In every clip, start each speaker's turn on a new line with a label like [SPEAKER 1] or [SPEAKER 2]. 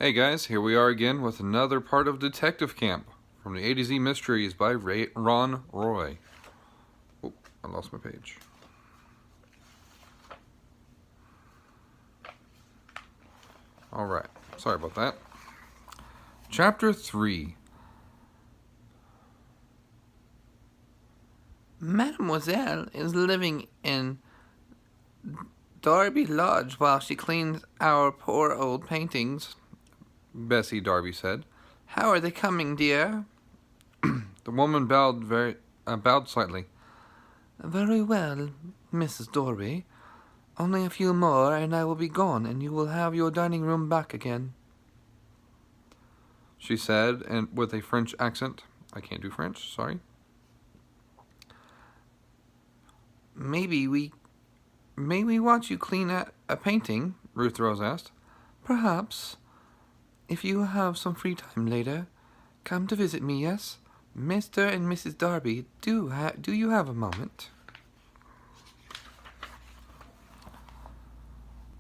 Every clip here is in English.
[SPEAKER 1] Hey guys, here we are again with another part of Detective Camp from the A to Z Mysteries by Ron Roy. Oh, I lost my page. Alright, sorry about that. Chapter 3.
[SPEAKER 2] Mademoiselle is living in Darby Lodge while she cleans our poor old paintings,
[SPEAKER 1] Bessie Darby said.
[SPEAKER 2] How are they coming, dear?
[SPEAKER 1] The woman bowed slightly.
[SPEAKER 2] Very well, Mrs. Darby. Only a few more and I will be gone, and you will have your dining room back again,
[SPEAKER 1] she said, and with a French accent. I can't do French, sorry.
[SPEAKER 2] May we watch you clean a painting?
[SPEAKER 1] Ruth Rose asked.
[SPEAKER 2] Perhaps. If you have some free time later, come to visit me, yes? Mr. and Mrs. Darby, do you have a moment?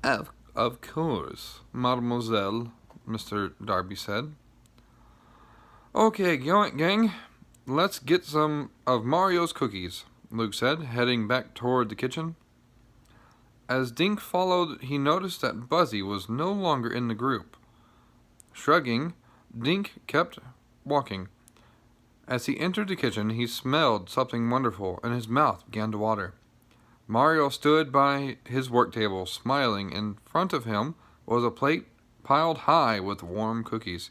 [SPEAKER 1] Of course, mademoiselle, Mr. Darby said. Okay, gang, let's get some of Mario's cookies, Luke said, heading back toward the kitchen. As Dink followed, he noticed that Buzzy was no longer in the group. Shrugging, Dink kept walking. As he entered the kitchen, he smelled something wonderful, and his mouth began to water. Mario stood by his work table, smiling. In front of him was a plate piled high with warm cookies.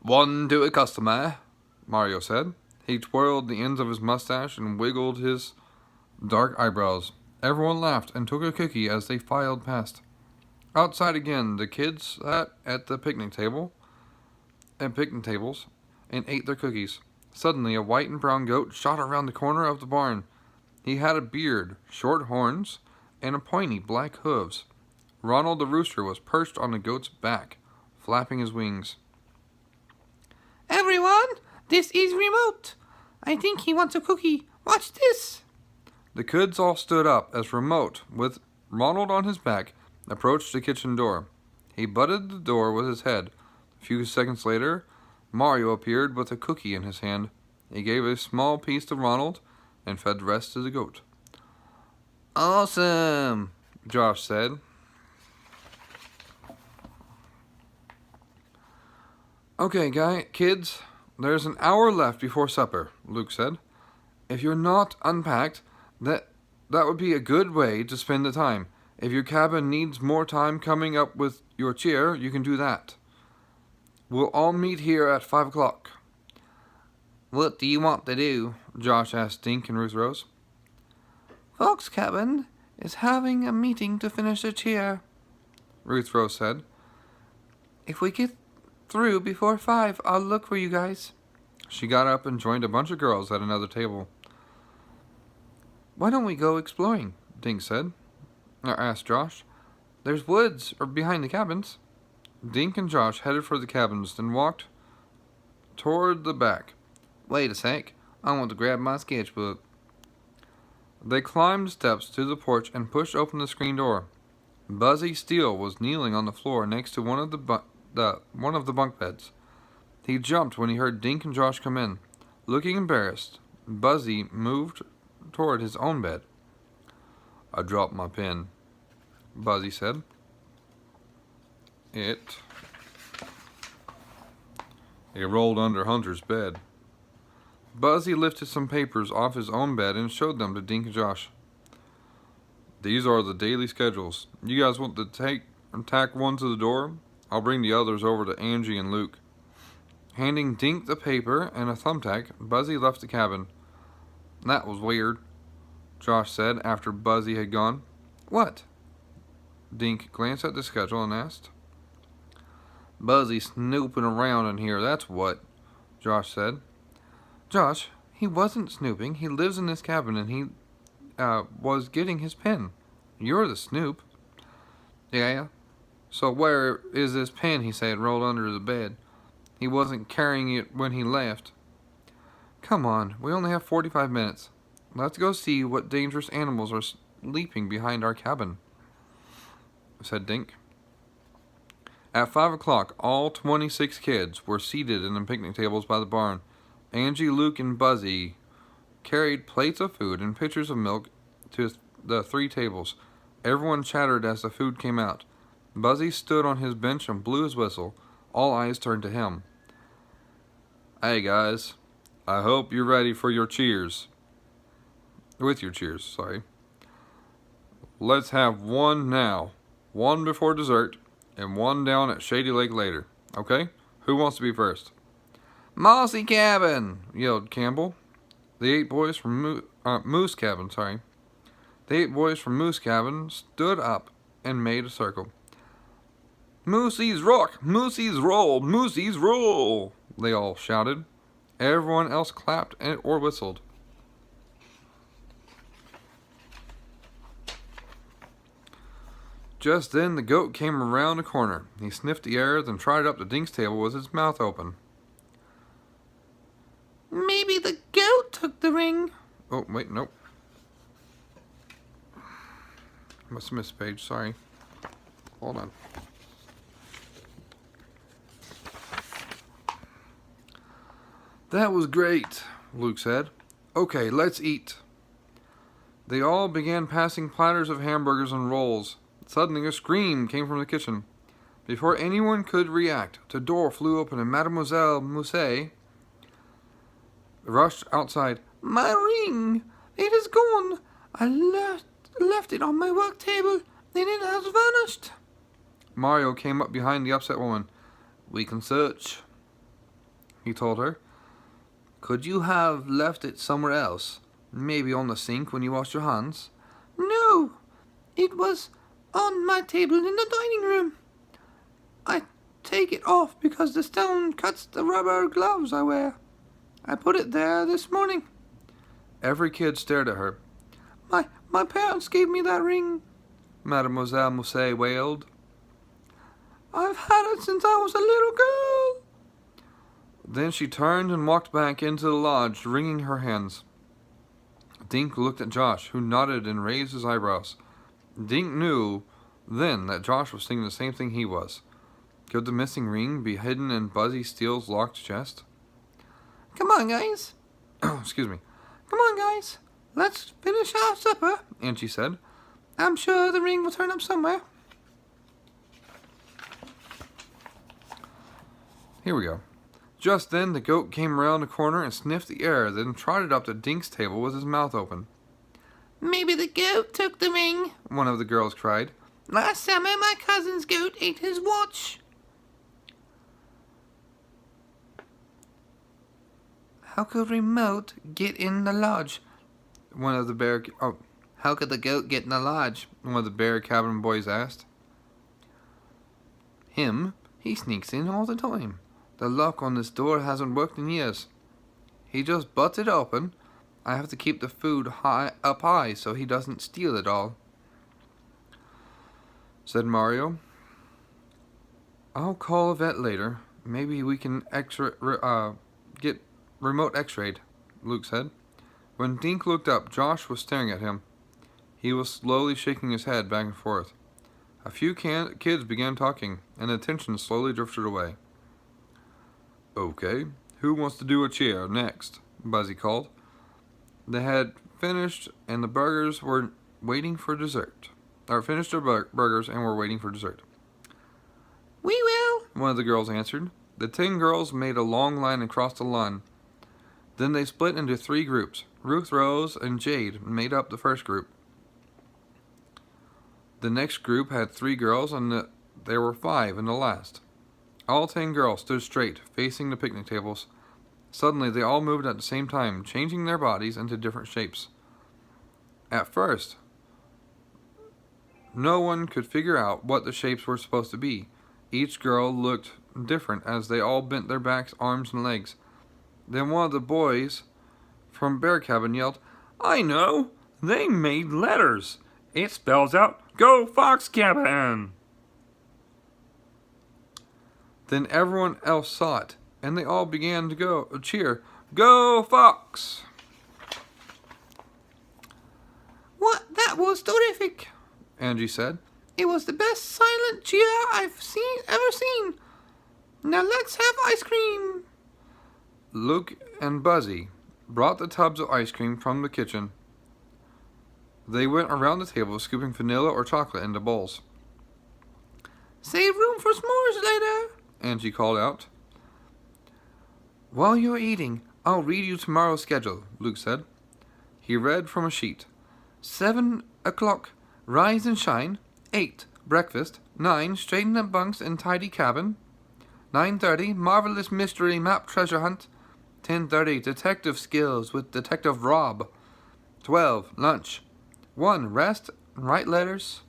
[SPEAKER 1] One to a customer, Mario said. He twirled the ends of his mustache and wiggled his dark eyebrows. Everyone laughed and took a cookie as they filed past. Outside again, the kids sat at the picnic tables and ate their cookies. Suddenly, a white and brown goat shot around the corner of the barn. He had a beard, short horns, and pointy black hooves. Ronald the rooster was perched on the goat's back, flapping his wings.
[SPEAKER 2] Everyone, this is Remote. I think he wants a cookie. Watch this.
[SPEAKER 1] The kids all stood up as Remote, with Ronald on his back, approached the kitchen door. He butted the door with his head. A few seconds later, Mario appeared with a cookie in his hand. He gave a small piece to Ronald and fed the rest to the goat.
[SPEAKER 2] Awesome,
[SPEAKER 1] Josh said. Okay, kids, there's an hour left before supper, Luke said. If you're not unpacked, that would be a good way to spend the time. If your cabin needs more time coming up with your chair, you can do that. We'll all meet here at 5 o'clock.
[SPEAKER 2] What do you want to do?
[SPEAKER 1] Josh asked Dink and Ruth Rose.
[SPEAKER 2] Fox cabin is having a meeting to finish the chair,
[SPEAKER 1] Ruth Rose said.
[SPEAKER 2] If we get through before 5, I'll look for you guys.
[SPEAKER 1] She got up and joined a bunch of girls at another table.
[SPEAKER 2] Why don't we go exploring?
[SPEAKER 1] Dink said. Asked Josh. There's woods behind the cabins. Dink and Josh headed for the cabins, then walked toward the back.
[SPEAKER 2] Wait a sec. I want to grab my sketchbook.
[SPEAKER 1] They climbed steps to the porch and pushed open the screen door. Buzzy Steele was kneeling on the floor next to one of the bunk beds. He jumped when he heard Dink and Josh come in. Looking embarrassed, Buzzy moved toward his own bed. I dropped my pen, Buzzy said. It rolled under Hunter's bed. Buzzy lifted some papers off his own bed and showed them to Dink and Josh. These are the daily schedules. You guys want to tack one to the door? I'll bring the others over to Angie and Luke. Handing Dink the paper and a thumbtack, Buzzy left the cabin. That was weird, Josh said after Buzzy had gone. What? Dink glanced at the schedule and asked. Buzzy snooping around in here, that's what, Josh said. Josh, he wasn't snooping. He lives in this cabin and he was getting his pen. You're the snoop. Yeah? So where is this pen he said rolled under the bed? He wasn't carrying it when he left. Come on, we only have 45 minutes. Let's go see what dangerous animals are sleeping behind our cabin, said Dink. At 5 o'clock, all 26 kids were seated in the picnic tables by the barn. Angie, Luke, and Buzzy carried plates of food and pitchers of milk to the 3 tables. Everyone chattered as the food came out. Buzzy stood on his bench and blew his whistle. All eyes turned to him. Hey guys, I hope you're ready for your cheers. With your cheers, sorry. Let's have one now, one before dessert, and one down at Shady Lake later. Okay? Who wants to be first?
[SPEAKER 2] Mossy Cabin,
[SPEAKER 1] Yelled Campbell. The 8 boys from Moose Cabin, sorry. The 8 boys from Moose Cabin stood up and made a circle. Moosey's rock, Moosey's roll, Moosey's roll, they all shouted. Everyone else clapped or whistled. Just then the goat came around a corner. He sniffed the air, then trotted up to Dink's table with his mouth open.
[SPEAKER 2] Maybe the goat took the ring.
[SPEAKER 1] Oh, wait, nope. Must have missed a page, sorry. Hold on. That was great, Luke said. Okay, let's eat. They all began passing platters of hamburgers and rolls. Suddenly a scream came from the kitchen. Before anyone could react, the door flew open and Mademoiselle Musset rushed outside.
[SPEAKER 2] My ring! It is gone! I left it on my work table, and it has vanished.
[SPEAKER 1] Mario came up behind the upset woman. We can search, he told her. Could you have left it somewhere else? Maybe on the sink when you washed your hands?
[SPEAKER 2] No, it was on my table in the dining room. I take it off because the stone cuts the rubber gloves I wear. I put it there this morning.
[SPEAKER 1] Every kid stared at her.
[SPEAKER 2] My parents gave me that ring,
[SPEAKER 1] Mademoiselle Musset wailed.
[SPEAKER 2] I've had it since I was a little girl.
[SPEAKER 1] Then she turned and walked back into the lodge, wringing her hands. Dink looked at Josh, who nodded and raised his eyebrows. Dink knew then that Josh was thinking the same thing he was. Could the missing ring be hidden in Buzzy Steele's locked chest?
[SPEAKER 2] Come on, guys.
[SPEAKER 1] Excuse me.
[SPEAKER 2] Come on, guys. Let's finish our supper,
[SPEAKER 1] Angie said.
[SPEAKER 2] I'm sure the ring will turn up somewhere.
[SPEAKER 1] Here we go. Just then, the goat came around the corner and sniffed the air, then trotted up to Dink's table with his mouth open.
[SPEAKER 2] Maybe the goat took the ring,
[SPEAKER 1] one of the girls cried.
[SPEAKER 2] Last summer, my cousin's goat ate his watch. How could Remote get in the lodge?
[SPEAKER 1] How could the goat get in the lodge? One of the bear cabin boys asked. He sneaks in all the time. The lock on this door hasn't worked in years. He just butts it open. I have to keep the food up high so he doesn't steal it all, said Mario. I'll call a vet later. Maybe we can get Remote x-rayed, Luke said. When Dink looked up, Josh was staring at him. He was slowly shaking his head back and forth. A few kids began talking, and the tension slowly drifted away. Okay, who wants to do a cheer next? Buzzy called. They had finished, and the burgers were waiting for dessert. Finished their burgers and were waiting for dessert.
[SPEAKER 2] We will,
[SPEAKER 1] one of the girls answered. The 10 girls made a long line across the lawn. Then they split into 3 groups. Ruth, Rose, and Jade made up the first group. The next group had 3 girls, and there were 5 in the last. All 10 girls stood straight, facing the picnic tables. Suddenly, they all moved at the same time, changing their bodies into different shapes. At first, no one could figure out what the shapes were supposed to be. Each girl looked different as they all bent their backs, arms, and legs. Then one of the boys from Bear Cabin yelled, I know! They made letters! It spells out, Go Fox Cabin! Then everyone else saw it, and they all began to cheer, Go Fox!
[SPEAKER 2] What? That was terrific,
[SPEAKER 1] Angie said.
[SPEAKER 2] It was the best silent cheer I've ever seen. Now let's have ice cream.
[SPEAKER 1] Luke and Buzzy brought the tubs of ice cream from the kitchen. They went around the table scooping vanilla or chocolate into bowls.
[SPEAKER 2] Save room for s'mores later,
[SPEAKER 1] Angie called out.
[SPEAKER 2] While you're eating,
[SPEAKER 1] I'll read you tomorrow's schedule, Luke said. He read from a sheet.
[SPEAKER 2] 7 o'clock, rise and shine. 8, breakfast. 9, straighten up bunks and tidy cabin. 9:30, marvelous mystery map treasure hunt. 10:30, detective skills with Detective Rob. 12, lunch. 1, rest and write letters.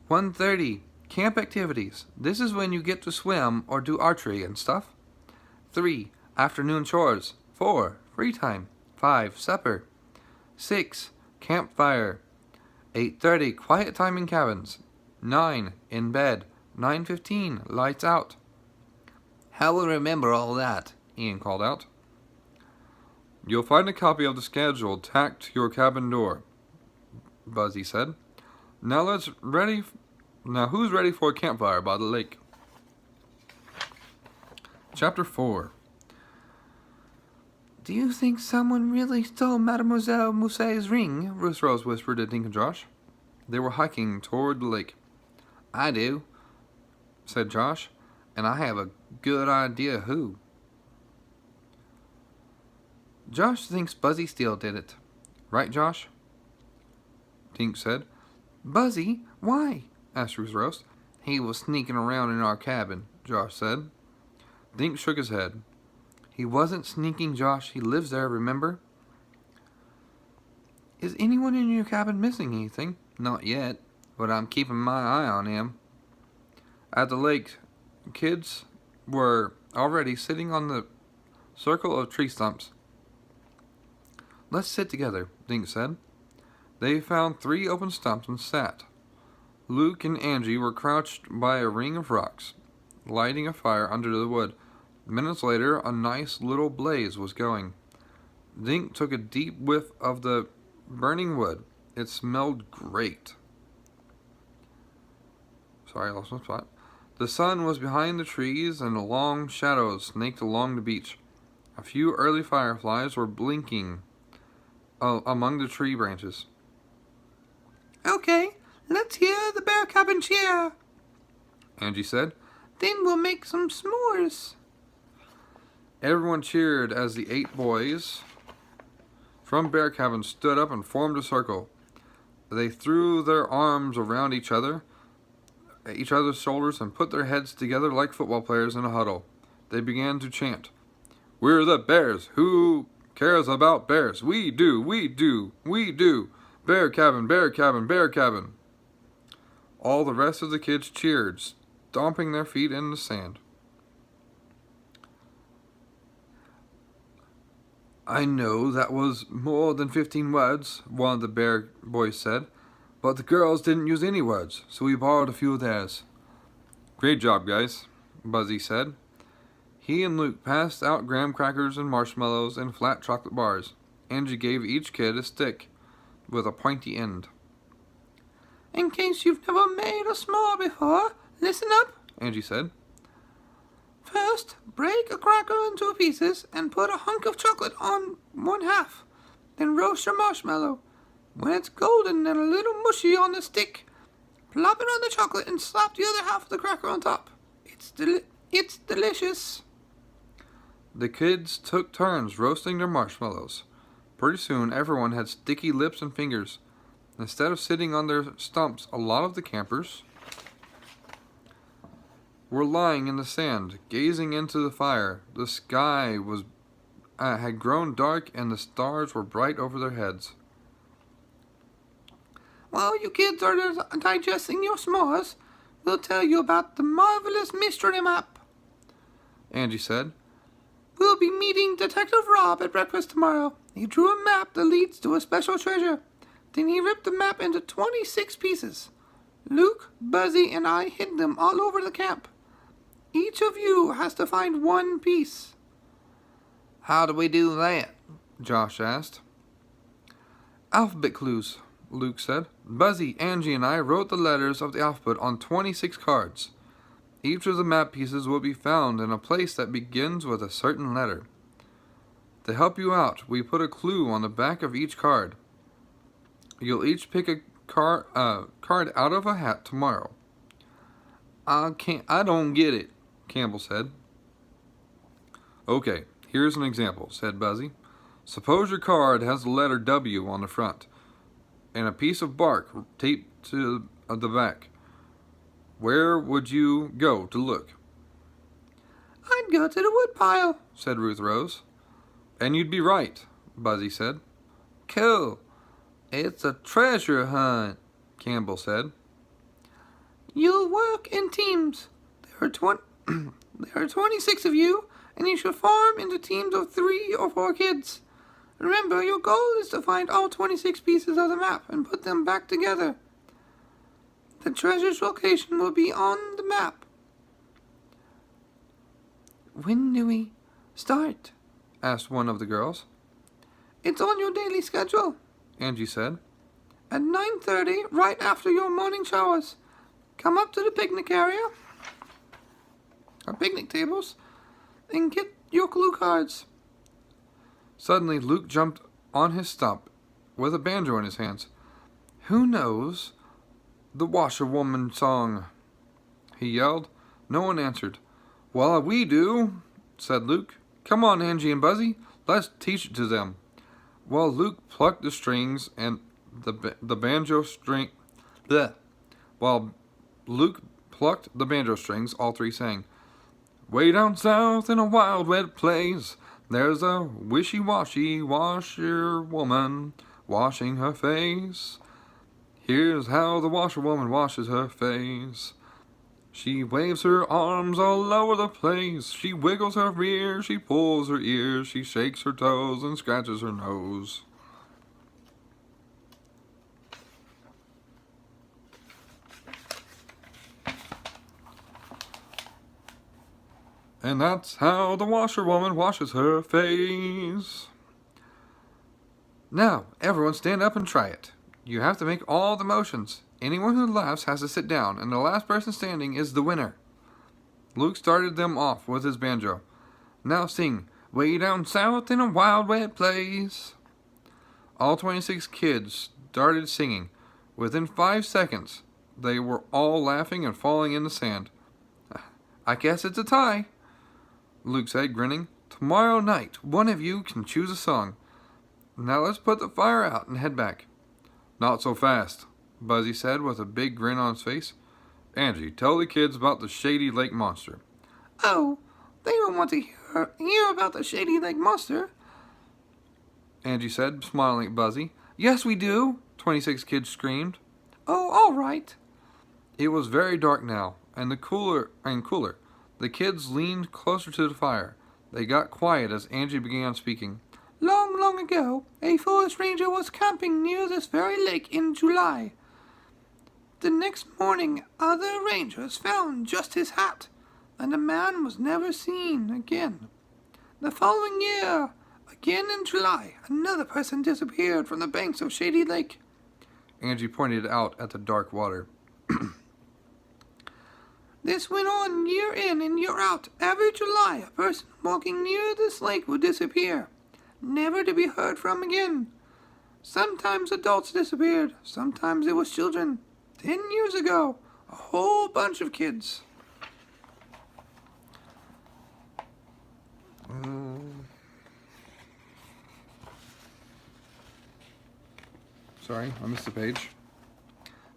[SPEAKER 2] 1:30, camp activities. This is when you get to swim or do archery and stuff. 3, afternoon chores. 4, free time. 5, supper. 6, campfire. 8:30, quiet time in cabins. 9, in bed. 9:15, lights out.
[SPEAKER 1] How will remember all that? Ian called out. You'll find a copy of the schedule tacked to your cabin door, Buzzy said. Now who's ready for a campfire by the lake? Chapter 4.
[SPEAKER 2] Do you think someone really stole Mademoiselle Mousset's ring?
[SPEAKER 1] Ruth Rose whispered to Dink and Josh. They were hiking toward the lake.
[SPEAKER 2] I do,
[SPEAKER 1] said Josh,
[SPEAKER 2] and I have a good idea who.
[SPEAKER 1] Josh thinks Buzzy Steele did it. Right, Josh? Dink said.
[SPEAKER 2] Buzzy? Why?
[SPEAKER 1] asked Ruth Rose.
[SPEAKER 2] He was sneaking around in our cabin, Josh said.
[SPEAKER 1] Dink shook his head.
[SPEAKER 2] He wasn't sneaking, Josh. He lives there, remember? Is anyone in your cabin missing anything?
[SPEAKER 1] Not yet, but I'm keeping my eye on him. At the lake, kids were already sitting on the circle of tree stumps.
[SPEAKER 2] Let's sit together, Dink said.
[SPEAKER 1] They found 3 open stumps and sat. Luke and Angie were crouched by a ring of rocks, lighting a fire under the wood. Minutes later, a nice little blaze was going. Dink took a deep whiff of the burning wood. It smelled great. Sorry, I lost my spot. The sun was behind the trees and long shadows snaked along the beach. A few early fireflies were blinking among the tree branches.
[SPEAKER 2] Okay, let's hear the bear cabin cheer,
[SPEAKER 1] Angie said.
[SPEAKER 2] Then we'll make some s'mores.
[SPEAKER 1] Everyone cheered as the 8 boys from Bear Cabin stood up and formed a circle. They threw their arms around each other's shoulders, and put their heads together like football players in a huddle. They began to chant, "We're the Bears. Who cares about bears? We do, we do, we do. Bear Cabin, Bear Cabin, Bear Cabin." All the rest of the kids cheered, stomping their feet in the sand. "I know that was more than 15 words," one of the bear boys said, "but the girls didn't use any words, so we borrowed a few of theirs." "Great job, guys," Buzzy said. He and Luke passed out graham crackers and marshmallows and flat chocolate bars. Angie gave each kid a stick with a pointy end.
[SPEAKER 2] In case you've never made a s'more before, listen up,
[SPEAKER 1] Angie said.
[SPEAKER 2] First, break a cracker in 2 pieces and put a hunk of chocolate on 1/2. Then roast your marshmallow. When it's golden and a little mushy on the stick, plop it on the chocolate and slap the other half of the cracker on top. It's delicious.
[SPEAKER 1] The kids took turns roasting their marshmallows. Pretty soon, everyone had sticky lips and fingers. Instead of sitting on their stumps, a lot of the campers were lying in the sand, gazing into the fire. The sky had grown dark, and the stars were bright over their heads.
[SPEAKER 2] While you kids are digesting your s'mores, we'll tell you about the marvelous mystery map,
[SPEAKER 1] Angie said.
[SPEAKER 2] We'll be meeting Detective Rob at breakfast tomorrow. He drew a map that leads to a special treasure. Then he ripped the map into 26 pieces. Luke, Buzzy, and I hid them all over the camp. Each of you has to find 1 piece.
[SPEAKER 1] How do we do that? Josh asked.
[SPEAKER 2] Alphabet clues,
[SPEAKER 1] Luke said. Buzzy, Angie, and I wrote the letters of the alphabet on 26 cards. Each of the map pieces will be found in a place that begins with a certain letter. To help you out, we put a clue on the back of each card. You'll each pick a card out of a hat tomorrow. I don't get it, Campbell said. Okay, here's an example, said Buzzy. Suppose your card has the letter W on the front and a piece of bark taped to the back. Where would you go to look?
[SPEAKER 2] I'd go to the woodpile,
[SPEAKER 1] said Ruth Rose. And you'd be right, Buzzy said.
[SPEAKER 2] Cool. It's a treasure hunt, Campbell said. You'll work in teams. There are 26 of you, and you should form into teams of 3 or 4 kids. Remember, your goal is to find all 26 pieces of the map and put them back together. The treasure's location will be on the map. When do we start? Asked one of the girls. It's on your daily schedule, Angie said. At 9:30, right after your morning showers. Come up to the picnic area, our picnic tables, and get your clue cards.
[SPEAKER 1] Suddenly, Luke jumped on his stump with a banjo in his hands. Who knows the washerwoman song? He yelled. No one answered. Well, we do, said Luke. Come on, Angie and Buzzy, let's teach it to them. While Luke plucked the strings and the banjo string... Bleh. While Luke plucked the banjo strings, all 3 sang. Way down south in a wild wet place, there's a wishy-washy washerwoman washing her face. Here's how the washerwoman washes her face. She waves her arms all over the place. She wiggles her rear, she pulls her ears, she shakes her toes and scratches her nose. And that's how the washerwoman washes her face. Now, everyone stand up and try it. You have to make all the motions. Anyone who laughs has to sit down, and the last person standing is the winner. Luke started them off with his banjo. Now sing, way down south in a wild wet place. All 26 kids started singing. Within 5 seconds, they were all laughing and falling in the sand. I guess it's a tie, Luke said, grinning. Tomorrow night, one of you can choose a song. Now let's put the fire out and head back. Not so fast, Buzzy said with a big grin on his face. Angie, tell the kids about the Shady Lake Monster.
[SPEAKER 2] Oh, they don't want to hear about the Shady Lake Monster,
[SPEAKER 1] Angie said, smiling at Buzzy. Yes, we do, 26 kids screamed.
[SPEAKER 2] Oh, all right.
[SPEAKER 1] It was very dark now, and cooler. The kids leaned closer to the fire. They got quiet as Angie began speaking.
[SPEAKER 2] Long, long ago, a forest ranger was camping near this very lake in July. The next morning, other rangers found just his hat, and the man was never seen again. The following year, again in July, another person disappeared from the banks of Shady Lake.
[SPEAKER 1] Angie pointed out at the dark water.
[SPEAKER 2] This went on year in and year out. Every July, a person walking near this lake would disappear, never to be heard from again. Sometimes adults disappeared, sometimes it was children. 10 years ago, a whole bunch of kids.
[SPEAKER 1] Sorry, I missed the page.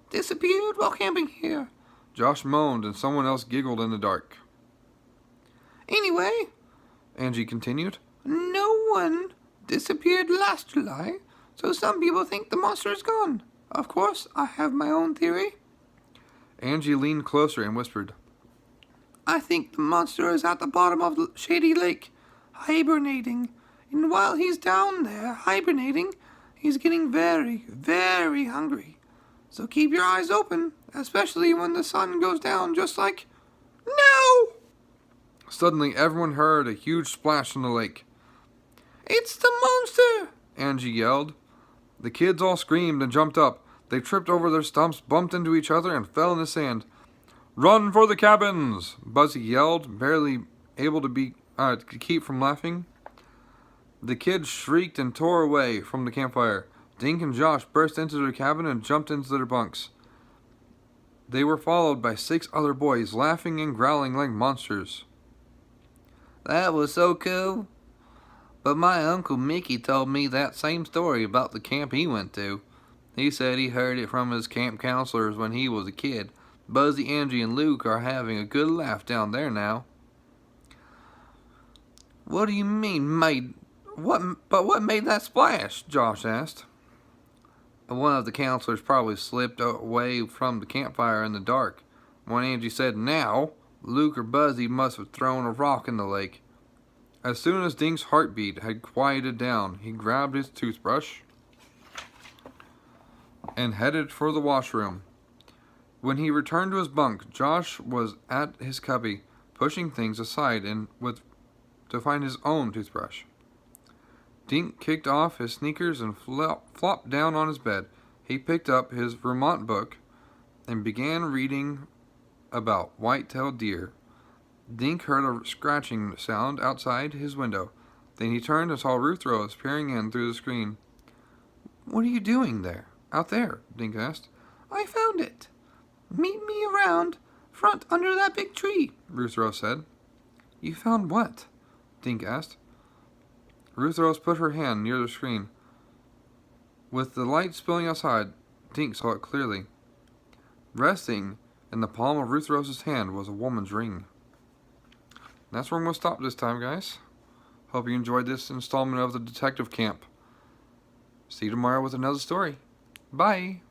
[SPEAKER 2] Disappeared while camping here.
[SPEAKER 1] Josh moaned and someone else giggled in the dark.
[SPEAKER 2] Anyway,
[SPEAKER 1] Angie continued,
[SPEAKER 2] no one disappeared last July, so some people think the monster is gone. Of course, I have my own theory.
[SPEAKER 1] Angie leaned closer and whispered,
[SPEAKER 2] I think the monster is at the bottom of the Shady Lake, hibernating. And while he's down there hibernating, he's getting very, very hungry. So keep your eyes open, especially when the sun goes down, just like now.
[SPEAKER 1] Suddenly, everyone heard a huge splash in the lake.
[SPEAKER 2] It's the monster,
[SPEAKER 1] Angie yelled. The kids all screamed and jumped up. They tripped over their stumps, bumped into each other, and fell in the sand. "Run for the cabins!" Buzzy yelled, barely able to keep from laughing. The kids shrieked and tore away from the campfire. Dink and Josh burst into their cabin and jumped into their bunks. They were followed by 6 other boys, laughing and growling like monsters.
[SPEAKER 2] That was so cool. But my Uncle Mickey told me that same story about the camp he went to. He said he heard it from his camp counselors when he was a kid. Buzzy, Angie, and Luke are having a good laugh down there now. What do you mean, made? What made that splash? Josh asked. One of the counselors probably slipped away from the campfire in the dark. When Angie said now, Luke or Buzzy must have thrown a rock in the lake. As soon as Dink's heartbeat had quieted down, he grabbed his toothbrush and headed for the washroom. When he returned to his bunk, Josh was at his cubby, pushing things aside to find his own toothbrush. Dink kicked off his sneakers and flopped down on his bed. He picked up his Vermont book and began reading about white-tailed deer. Dink heard a scratching sound outside his window. Then he turned and saw Ruth Rose peering in through the screen. "What are you doing out there?" Dink asked. "I found it. Meet me around front under that big tree," Ruth Rose said. "You found what?" Dink asked. Ruth Rose put her hand near the screen. With the light spilling outside, Dink saw it clearly. Resting in the palm of Ruth Rose's hand was a woman's ring. That's where I'm going to stop this time, guys. Hope you enjoyed this installment of the Detective Camp. See you tomorrow with another story. Bye!